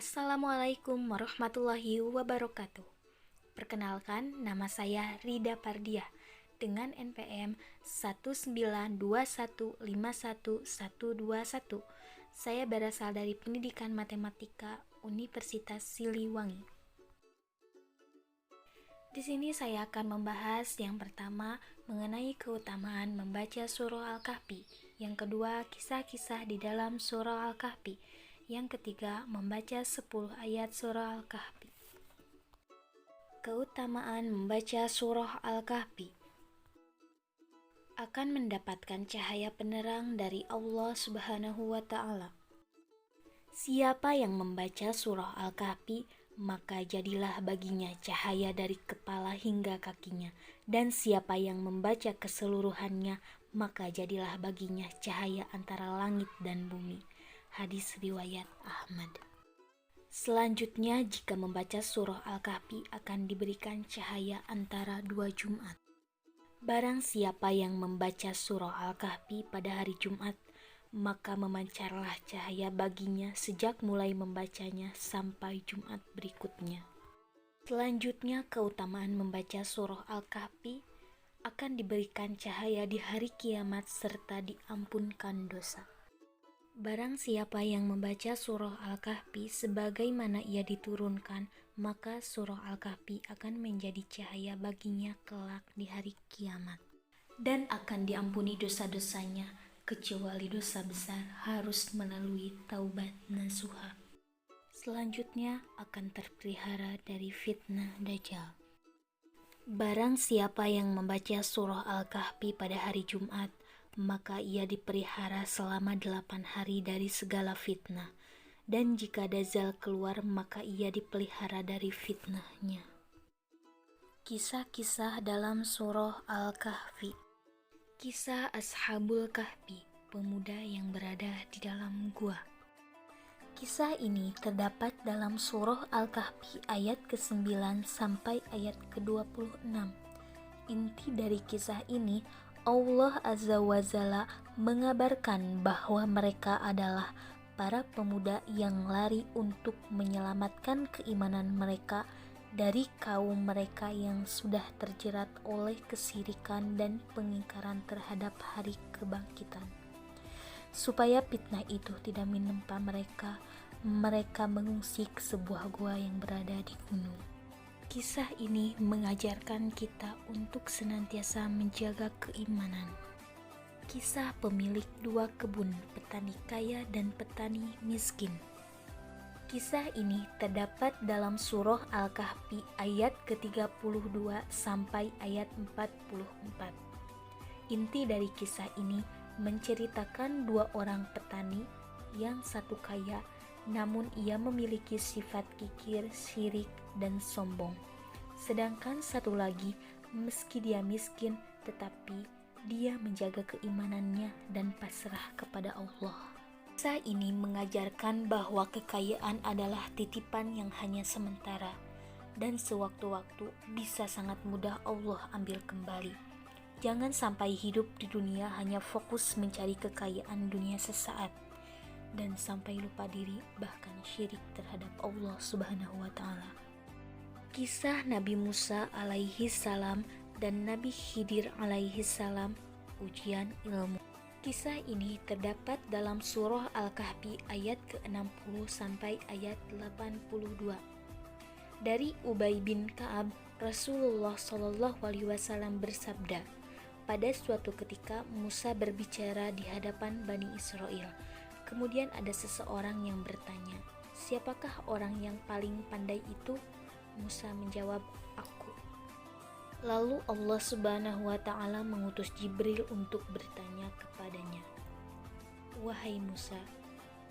Assalamualaikum warahmatullahi wabarakatuh. Perkenalkan, nama saya Rida Pardiah dengan NPM 192151121. Saya berasal dari Pendidikan Matematika Universitas Siliwangi. Di sini saya akan membahas yang pertama mengenai keutamaan membaca surah Al-Kahfi, yang kedua kisah-kisah di dalam surah Al-Kahfi, yang ketiga membaca 10 ayat surah Al-Kahfi. Keutamaan membaca surah Al-Kahfi: akan mendapatkan cahaya penerang dari Allah Subhanahu wa Ta'ala. Siapa yang membaca surah Al-Kahfi, maka jadilah baginya cahaya dari kepala hingga kakinya, dan siapa yang membaca keseluruhannya, maka jadilah baginya cahaya antara langit dan bumi. Hadis riwayat Ahmad. Selanjutnya, jika membaca surah Al-Kahfi akan diberikan cahaya antara 2 Jumat. Barang siapa yang membaca surah Al-Kahfi pada hari Jumat, maka memancarlah cahaya baginya sejak mulai membacanya sampai Jumat berikutnya. Selanjutnya, keutamaan membaca surah Al-Kahfi akan diberikan cahaya di hari kiamat serta diampunkan dosa. Barang siapa yang membaca surah Al-Kahfi sebagaimana ia diturunkan, maka surah Al-Kahfi akan menjadi cahaya baginya kelak di hari kiamat, dan akan diampuni dosa-dosanya, kecuali dosa besar harus melalui taubat nasuha. Selanjutnya akan terpelihara dari fitnah Dajjal. Barang siapa yang membaca surah Al-Kahfi pada hari Jumat, maka ia dipelihara selama 8 hari dari segala fitnah, dan jika Dajjal keluar maka ia dipelihara dari fitnahnya. Kisah-kisah dalam surah Al-Kahfi. Kisah Ashabul Kahfi, pemuda yang berada di dalam gua. Kisah ini terdapat dalam surah Al-Kahfi ayat ke-9 sampai ayat ke-26. Inti dari kisah ini, Allah Azza wa Jalla mengabarkan bahwa mereka adalah para pemuda yang lari untuk menyelamatkan keimanan mereka dari kaum mereka yang sudah terjerat oleh kesirikan dan pengingkaran terhadap hari kebangkitan. Supaya fitnah itu tidak menimpa mereka, mereka mengungsi ke sebuah gua yang berada di gunung. Kisah ini mengajarkan kita untuk senantiasa menjaga keimanan. Kisah pemilik 2 kebun, petani kaya dan petani miskin. Kisah ini terdapat dalam surah Al-Kahfi ayat ke-32 sampai ayat 44. Inti dari kisah ini menceritakan 2 orang petani, yang satu kaya, namun ia memiliki sifat kikir, syirik, dan sombong. Sedangkan satu lagi, meski dia miskin, tetapi dia menjaga keimanannya dan pasrah kepada Allah. Kisah ini mengajarkan bahwa kekayaan adalah titipan yang hanya sementara, dan sewaktu-waktu bisa sangat mudah Allah ambil kembali. Jangan sampai hidup di dunia hanya fokus mencari kekayaan dunia sesaat, dan sampai lupa diri bahkan syirik terhadap Allah Subhanahu wa Ta'ala. Kisah Nabi Musa alaihi salam dan Nabi Khidir alaihi salam, ujian ilmu. Kisah ini terdapat dalam surah Al-Kahfi ayat ke-60 sampai ayat 82. Dari Ubay bin Ka'ab, Rasulullah SAW bersabda, pada suatu ketika Musa berbicara di hadapan Bani Israel. Kemudian ada seseorang yang bertanya, "Siapakah orang yang paling pandai itu?" Musa menjawab, "Aku." Lalu Allah Subhanahu wa Ta'ala mengutus Jibril untuk bertanya kepadanya, "Wahai Musa,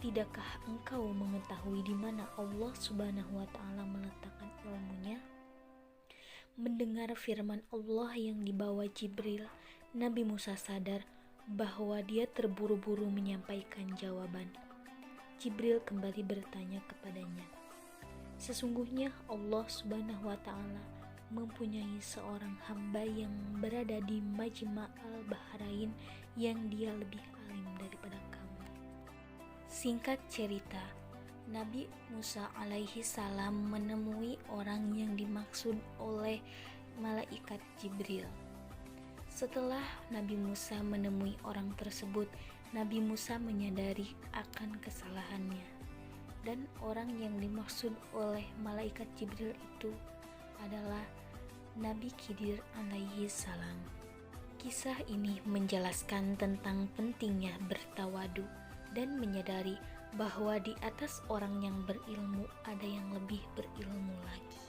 tidakkah engkau mengetahui di mana Allah Subhanahu wa Ta'ala meletakkan ilmunya?" Mendengar firman Allah yang dibawa Jibril, Nabi Musa sadar bahwa dia terburu-buru menyampaikan jawaban. Jibril kembali bertanya kepadanya, "Sesungguhnya Allah Subhanahu wa Ta'ala mempunyai seorang hamba yang berada di Majma' al-Bahrain yang dia lebih alim daripada kamu." Singkat cerita, Nabi Musa alaihi salam menemui orang yang dimaksud oleh malaikat Jibril. Setelah Nabi Musa menemui orang tersebut, Nabi Musa menyadari akan kesalahannya. Dan orang yang dimaksud oleh malaikat Jibril itu adalah Nabi Khidir alaihi salam. Kisah ini menjelaskan tentang pentingnya bertawadu dan menyadari bahwa di atas orang yang berilmu ada yang lebih berilmu lagi.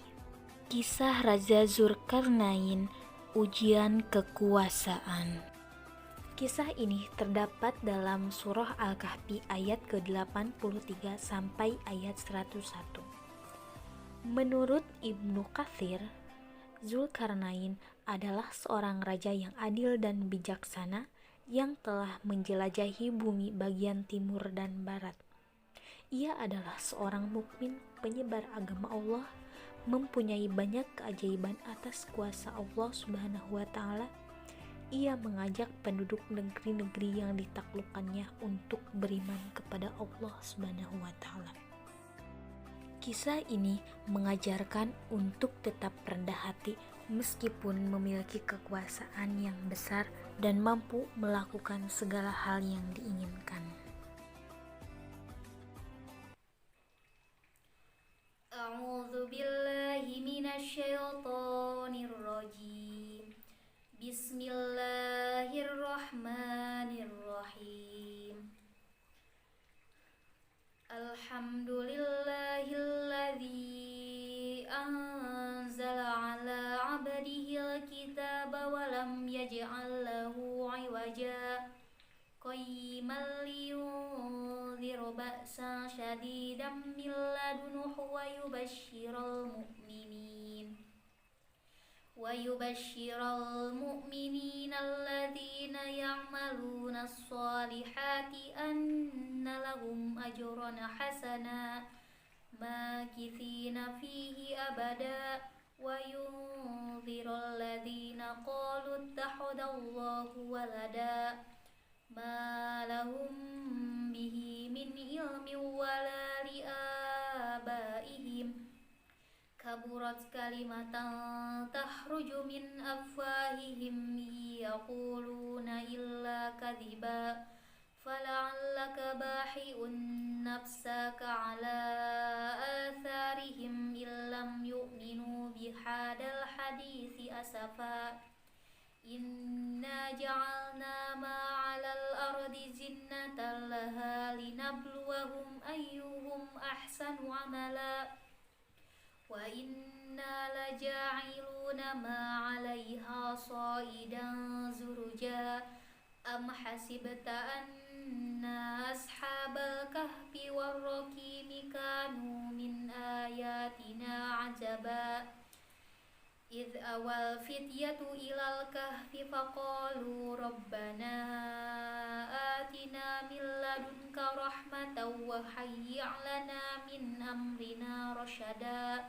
Kisah Raja Zulkarnain, ujian kekuasaan. Kisah ini terdapat dalam surah Al-Kahfi ayat ke-83 sampai ayat 101. Menurut Ibnu Katsir, Zulkarnain adalah seorang raja yang adil dan bijaksana yang telah menjelajahi bumi bagian timur dan barat. Ia adalah seorang mukmin penyebar agama Allah, mempunyai banyak keajaiban atas kuasa Allah Subhanahu wa Ta'ala. Ia mengajak penduduk negeri-negeri yang ditaklukkannya untuk beriman kepada Allah Subhanahu wa Ta'ala. Kisah ini mengajarkan untuk tetap rendah hati meskipun memiliki kekuasaan yang besar dan mampu melakukan segala hal yang diinginkan. A'udzu billahi minasyaitonir rajim. Bismillahirrahmanirrahim. Alhamdulillahilladzi anzala ala 'abdihil kitaba wa lam yaj'al lahu 'iwaja qayyiman liyunzira ba'san syadidan min ladunhu wa yubashshiral mu'minina alladhina ya'maluna as-solihati anna lahum ajran hasana makithina fihi abada wa yunziral ladhina qalu ittakhadallahu walada ma lahum bihi min ilmin wala liabaihim kaburat kalimatan tahruju min afwahihim yaquluna illa kadhiba fala'allaka bahi'un nafsaka ala atharihim illam yu'minu bihadal hadithi asafa inna ja'alna ma'alal ardi zinnatan laha linabluwahum ayyuhum ahsanu amala wa inna laja'iluna ma 'alaiha sa'idan zuruja am hasibta anna ashabal kahfi warraqimi kanu min ayatina 'ajaba idh awal fityatu ilal kahfi faqalu rabbana atina min ladunka rahmatan wa hayyi' lana min amrina rasyada